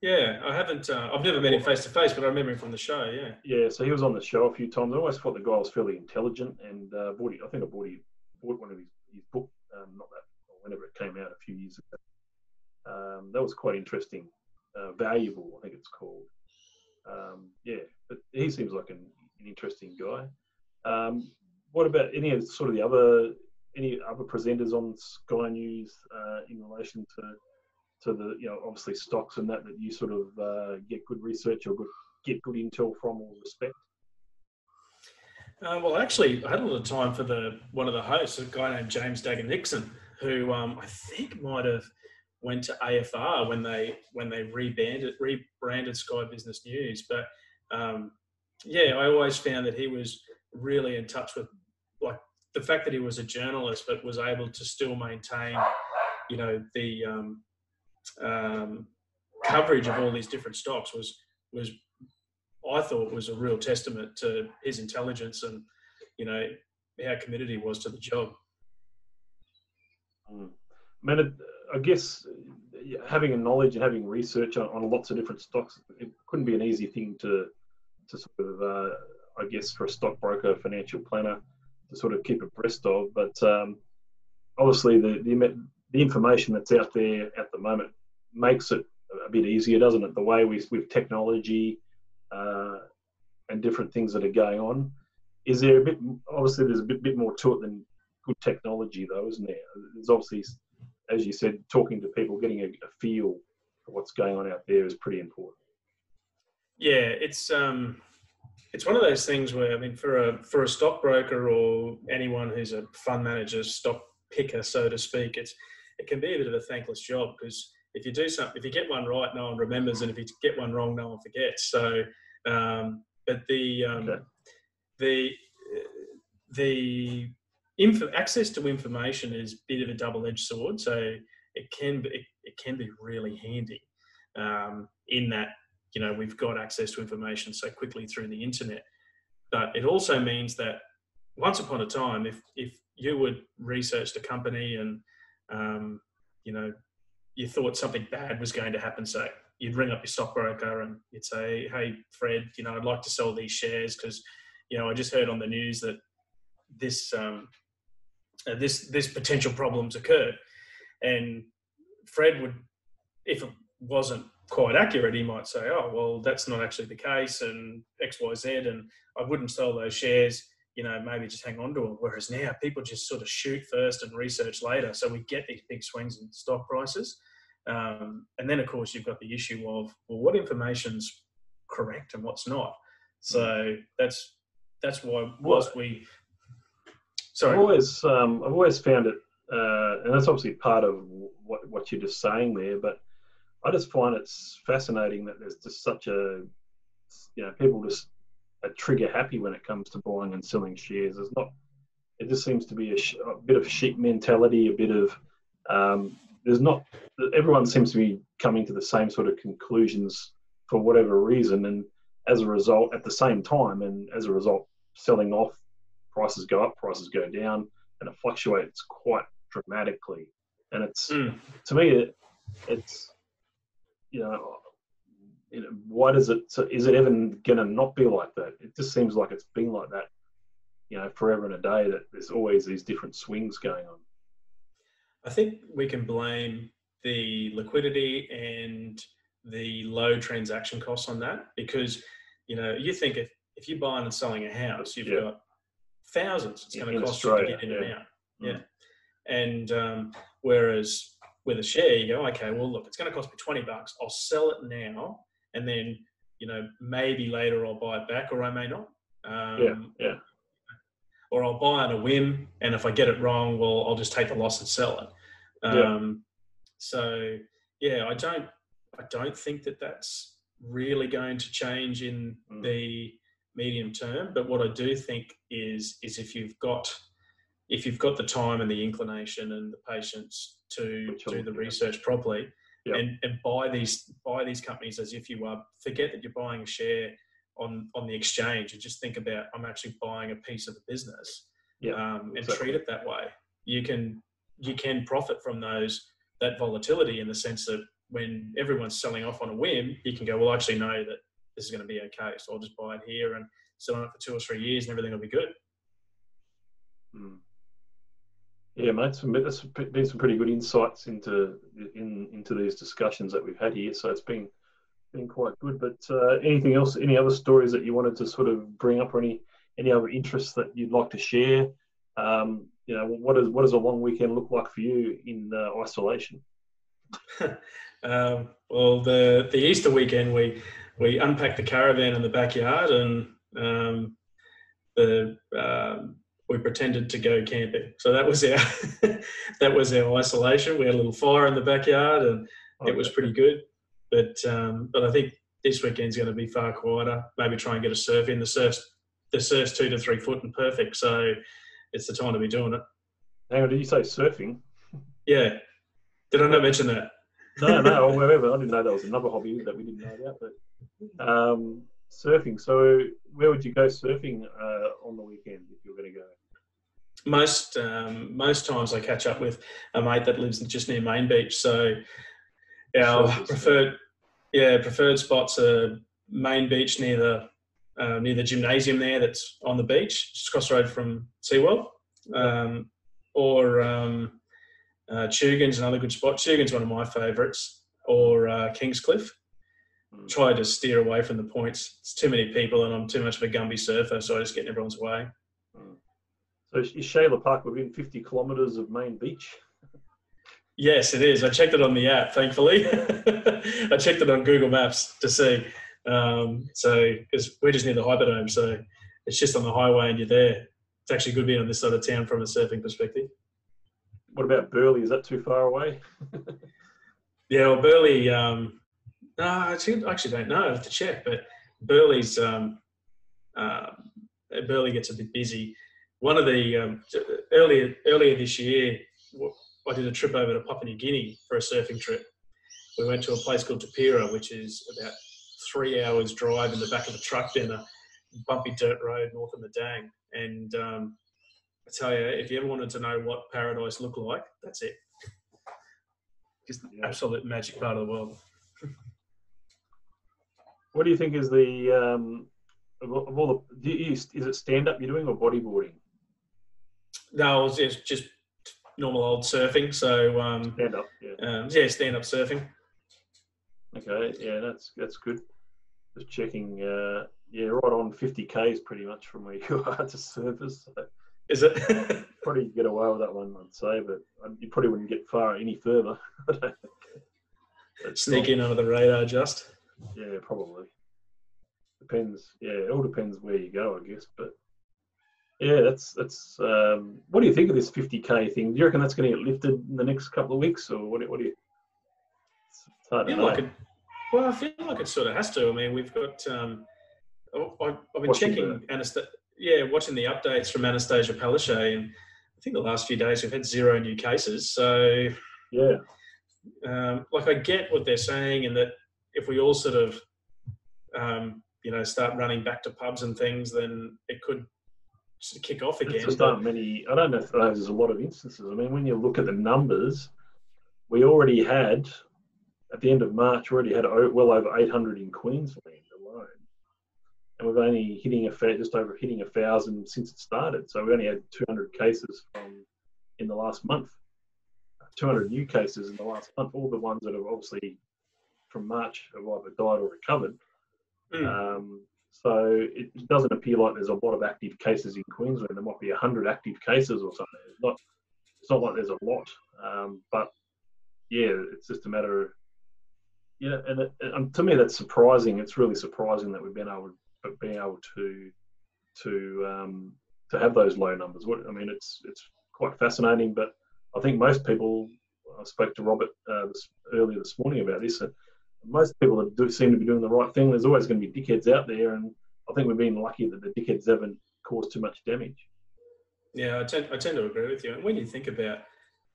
yeah. I haven't. I've never met him face to face, but I remember him from the show. Yeah. Yeah, so he was on the show a few times. I always thought the guy was fairly intelligent, and I think I bought one of his book, not that, or whenever it came out a few years ago. That was quite interesting, valuable, I think it's called. Yeah, but he seems like an interesting guy. What about any other presenters on Sky News in relation to the obviously stocks and that you sort of get good research or get good intel from or respect? Well, actually, I had a lot of time for one of the hosts, a guy named James Dagan Nixon, who I think might have went to AFR when they rebranded Sky Business News. But yeah, I always found that he was really in touch with, like, the fact that he was a journalist but was able to still maintain, the coverage of all these different stocks was I thought was a real testament to his intelligence and how committed he was to the job. I mean, I guess having a knowledge and having research on lots of different stocks, it couldn't be an easy thing to sort of, I guess, for a stockbroker, financial planner to sort of keep abreast of. But obviously, the information that's out there at the moment makes it a bit easier, doesn't it? The way with technology and different things that are going on. Is there obviously there's a bit more to it than good technology though, isn't there? There's obviously, as you said, talking to people, getting a feel for what's going on out there is pretty important. Yeah, it's one of those things where, I mean, for a stockbroker or anyone who's a fund manager, stock picker, so to speak, it can be a bit of a thankless job, because if you do something, if you get one right, no one remembers, and if you get one wrong, no one forgets. So, but access to information is a bit of a double-edged sword. So it can be really handy in that we've got access to information so quickly through the internet. But it also means that once upon a time, if you would research the company and you thought something bad was going to happen, so you'd ring up your stockbroker and you'd say, "Hey, Fred, I'd like to sell these shares because I just heard on the news that this potential problem's occurred." And Fred would, if it wasn't quite accurate, he might say, "Oh, well, that's not actually the case, and X, Y, Z, and I wouldn't sell those shares. Maybe just hang on to them." Whereas now people just sort of shoot first and research later, so we get these big swings in stock prices. And then, of course, you've got the issue of, well, what information's correct and what's not. So that's why I've always found it, and that's obviously part of what you're just saying there, but I just find it's fascinating that there's just such people just are trigger happy when it comes to buying and selling shares. It just seems to be a bit of sheep mentality, a bit of, everyone seems to be coming to the same sort of conclusions for whatever reason. And as a result, at the same time, and as a result, selling off, prices go up, prices go down, and it fluctuates quite dramatically. And it's, to me, it's, why does it? So is it ever going to not be like that? It just seems like it's been like that, forever and a day. That there's always these different swings going on. I think we can blame the liquidity and the low transaction costs on that, because you think if you're buying and selling a house, you've got thousands it's going to cost you to get in and out. Yeah. And whereas with a share, you go, okay, well, look, it's going to cost me $20. I'll sell it now, and then maybe later I'll buy it back, or I may not. Or I'll buy on a whim, and if I get it wrong, well, I'll just take the loss and sell it. So yeah, I don't think that that's really going to change in the medium term. But what I do think is if you've got the time and the inclination and the patience to do the research properly, and buy these companies as if you are, forget that you're buying a share on the exchange, and just think about, I'm actually buying a piece of the business, and treat it that way. You can profit from that volatility, in the sense that when everyone's selling off on a whim, you can go, well, I actually know that this is going to be okay, so I'll just buy it here and sit on it for 2 or 3 years, and everything will be good. Yeah, mate. There's been some pretty good insights into these discussions that we've had here. So it's been quite good. But anything else? Any other stories that you wanted to sort of bring up, or any other interests that you'd like to share? What does a long weekend look like for you in isolation? Well, the Easter weekend, we unpacked the caravan in the backyard, and we pretended to go camping. So that was our isolation. We had a little fire in the backyard, and it was pretty good. But I think this weekend's going to be far quieter. Maybe try and get a surf in. The surf's 2 to 3 foot and perfect. So it's the time to be doing it. Hang on, did you say surfing? Yeah. Did I not mention that? No, or wherever. I didn't know that was another hobby that we didn't know about. But surfing. So where would you go surfing on the weekend if you were going to go? Most times I catch up with a mate that lives just near Main Beach. So our preferred spots are Main Beach near the gymnasium there, that's on the beach, just across the road from SeaWorld. Or Tugun's another good spot. Tugun's one of my favourites. Or Kingscliff. Try to steer away from the points. It's too many people, and I'm too much of a Gumby surfer, so I just get in everyone's way. So is Shayla Park within 50 kilometres of Main Beach? Yes, it is. I checked it on the app, thankfully. I checked it on Google Maps to see. Because we're just near the Hyperdome, so it's just on the highway and you're there. It's actually good being on this side of town from a surfing perspective. What about Burleigh? Is that too far away? Yeah, well, Burleigh, no, I actually don't know. I have to check, but Burleigh's, Burleigh gets a bit busy. One of the, earlier this year, I did a trip over to Papua New Guinea for a surfing trip. We went to a place called Tapira, which is about 3 hours drive in the back of a truck down a bumpy dirt road north of Madang. And I tell you, if you ever wanted to know what paradise looked like, that's it. Just the absolute magic part of the world. What do you think is the of all the? Is it stand up you're doing or bodyboarding? No, it's just normal old surfing. So stand up, stand up surfing. Okay, yeah, that's good. Just checking. Right on 50 k's pretty much from where you are to surface. So is it? Probably get away with that one, I'd say, but you probably wouldn't get far any further. Sneak in under the radar, just. Yeah, probably. Depends. Yeah, it all depends where you go, I guess. But yeah, that's. What do you think of this 50k thing? Do you reckon that's going to get lifted in the next couple of weeks, or what do you? It's hard to know. I feel like it sort of has to. I mean, we've got. I've been checking watching the updates from Anastasia Palaszczuk, and I think the last few days we've had 0 new cases. So yeah, I get what they're saying, and that if we all sort of start running back to pubs and things, then it could sort of kick off again. Just aren't many. I don't know if there's a lot of instances. I mean, when you look at the numbers, we already had at the end of March, we already had well over 800 in Queensland alone. And we've only just over hitting 1,000 since it started. So we only had 200 cases in the last month. 200 new cases in the last month. All the ones that have obviously from March have either died or recovered. So it doesn't appear like there's a lot of active cases in Queensland. There might be 100 active cases or something. It's not like there's a lot. But yeah, it's just a matter of, and to me that's surprising. It's really surprising that we've been able to have those low numbers. It's quite fascinating, but I think most people, I spoke to Robert earlier this morning about this, most people that do seem to be doing the right thing. There's always going to be dickheads out there, and I think we've been lucky that the dickheads haven't caused too much damage. Yeah, I tend to agree with you. And when you think about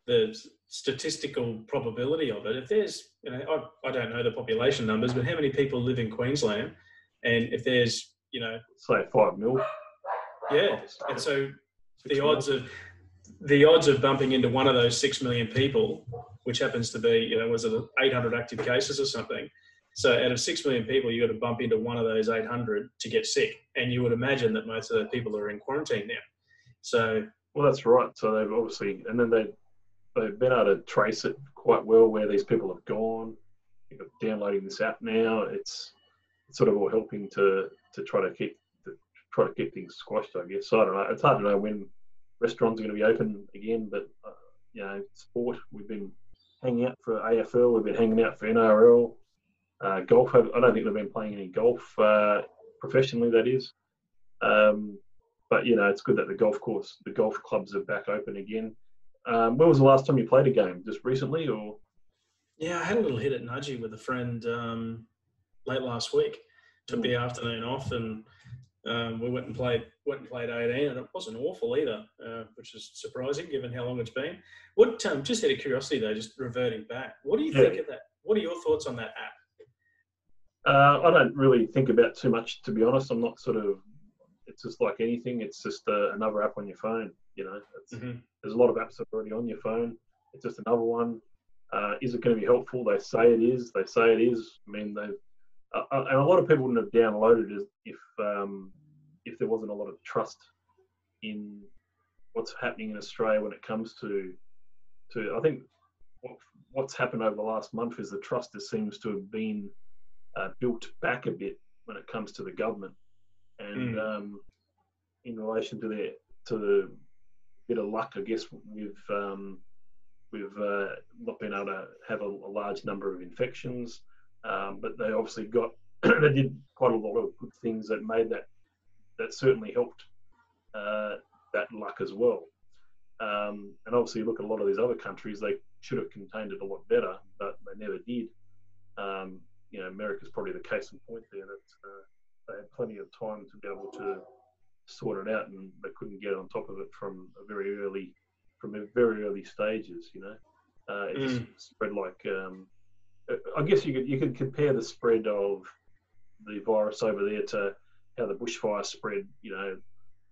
the statistical probability of it, if there's, I don't know the population numbers, but how many people live in Queensland? And if there's, say 5 mil. Yeah, and so the odds of bumping into one of those 6 million people, which happens to be, was it 800 active cases or something? So out of 6 million people, you got to bump into one of those 800 to get sick. And you would imagine that most of the people are in quarantine now. So, well, that's right. So they've obviously, and then they've been able to trace it quite well where these people have gone. You're downloading this app now. It's sort of all helping to try to keep things squashed, I guess. So I don't know. It's hard to know when restaurants are going to be open again, but sport. We've been hanging out for AFL. We've been hanging out for NRL. Golf. I don't think they've been playing any golf professionally. That is. But it's good that the golf clubs are back open again. When was the last time you played a game? Just recently, or? Yeah, I had a little hit at Nudgee with a friend late last week. Took the afternoon off, and we went and played 18, and it wasn't awful either, which is surprising given how long it's been. What just out of curiosity though, just reverting back, what do you think of that? What are your thoughts on that app? I don't really think about too much, to be honest. I'm not it's just like anything. It's just another app on your phone. There's a lot of apps that are already on your phone. It's just another one. Is it going to be helpful? They say it is. I mean, and a lot of people wouldn't have downloaded it if there wasn't a lot of trust in what's happening in Australia when it comes to I think what's happened over the last month is the trust seems to have been built back a bit when it comes to the government, and in relation to the bit of luck, I guess we've not been able to have a large number of infections, but they obviously they did quite a lot of good things that made that certainly helped that luck as well. And obviously, look at a lot of these other countries; they should have contained it a lot better, but they never did. America's probably the case in point there. That they had plenty of time to be able to sort it out, and they couldn't get on top of it from very early stages. It just spread like. I guess you could compare the spread of the virus over there to how the bushfire spread.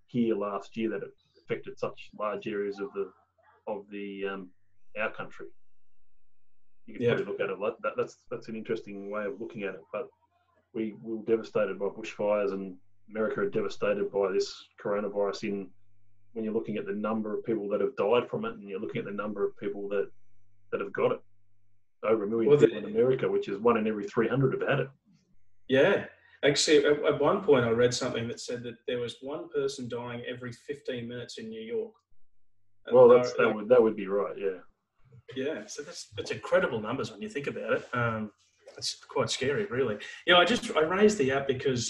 Here last year, that it affected such large areas of our country. You can probably look at it like that. That's an interesting way of looking at it. But we were devastated by bushfires, and America are devastated by this coronavirus. When you're looking at the number of people that have died from it, and you're looking at the number of people that have got it, over 1 million people in America, which is 1 in every 300 have had it. Yeah. Actually, at one point I read something that said that there was one person dying every 15 minutes in New York. Well, that would be right, yeah. Yeah, so that's incredible numbers when you think about it. It's quite scary, really. I raised the app because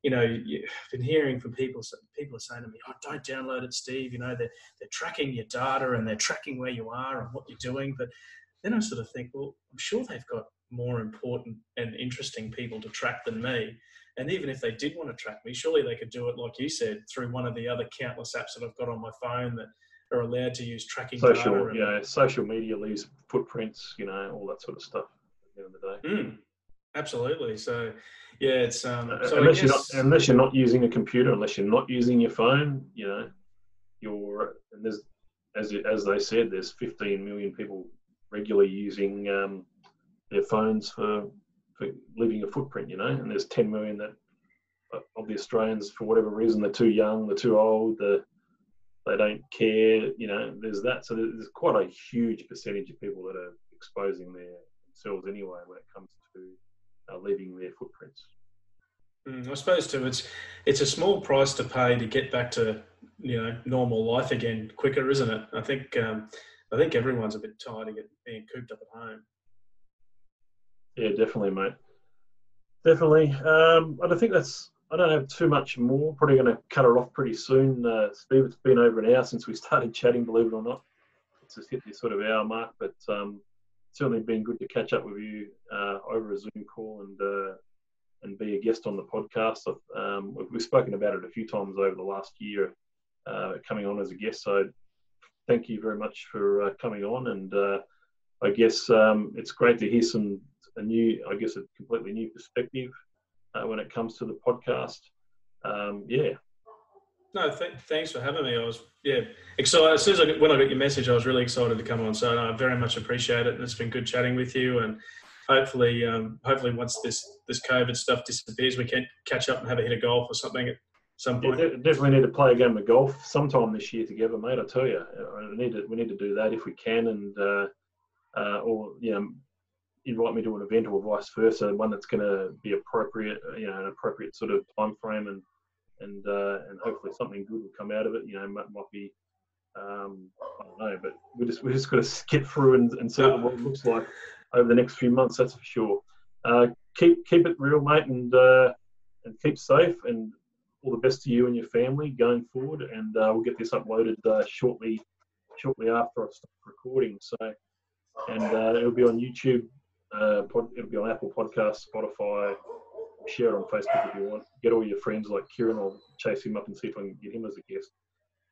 you've been hearing from people are saying to me, "Oh, don't download it, Steve. They're tracking your data and they're tracking where you are and what you're doing." But then I sort of think, well, I'm sure they've got more important and interesting people to track than me. And even if they did want to track me, surely they could do it, like you said, through one of the other countless apps that I've got on my phone that are allowed to use tracking data. Social media leaves footprints, all that sort of stuff at the end of the day. Absolutely. So, yeah, it's unless you're not using a computer, unless you're not using your phone, and there's as they said, there's 15 million people regularly using their phones for leaving a footprint, you know. And there's 10 million that of the Australians, for whatever reason, they're too young, they're too old, they don't care, you know. There's that. So there's quite a huge percentage of people that are exposing themselves anyway when it comes to leaving their footprints. I suppose too, it's a small price to pay to get back to, you know, normal life again quicker, isn't it? I think everyone's a bit tired of being cooped up at home. Yeah, definitely, mate. Definitely. I don't have too much more. Probably going to cut it off pretty soon. Steve, it's been over an hour since we started chatting, believe it or not. It's just hit this sort of hour mark, but certainly been good to catch up with you over a Zoom call and be a guest on the podcast. We've spoken about it a few times over the last year, coming on as a guest. So thank you very much for coming on. And I guess it's great to hear a completely new perspective when it comes to the podcast. Yeah. No, thanks for having me. I was excited. As soon as when I got your message, I was really excited to come on. So I very much appreciate it, and it's been good chatting with you. And hopefully once this COVID stuff disappears, we can catch up and have a hit of golf or something at some point. Yeah, definitely need to play a game of golf sometime this year together, mate. I tell you, we need to do that if we can, and or you know, invite me to an event or vice versa, one that's going to be appropriate, you know, an appropriate sort of time frame, and hopefully something good will come out of it. You know, might be, I don't know, but we just got to get through and see what it looks like over the next few months. That's for sure. Keep it real, mate, and keep safe, and all the best to you and your family going forward. And we'll get this uploaded shortly after I stop recording. So, and it'll be on YouTube. It'll be on Apple Podcasts, Spotify. Share it on Facebook if you want. Get all your friends like Kieran. I'll chase him up and see if I can get him as a guest.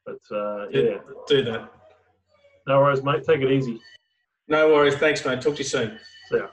But yeah, do that. No worries, mate. Take it easy. No worries. Thanks, mate. Talk to you soon. See ya.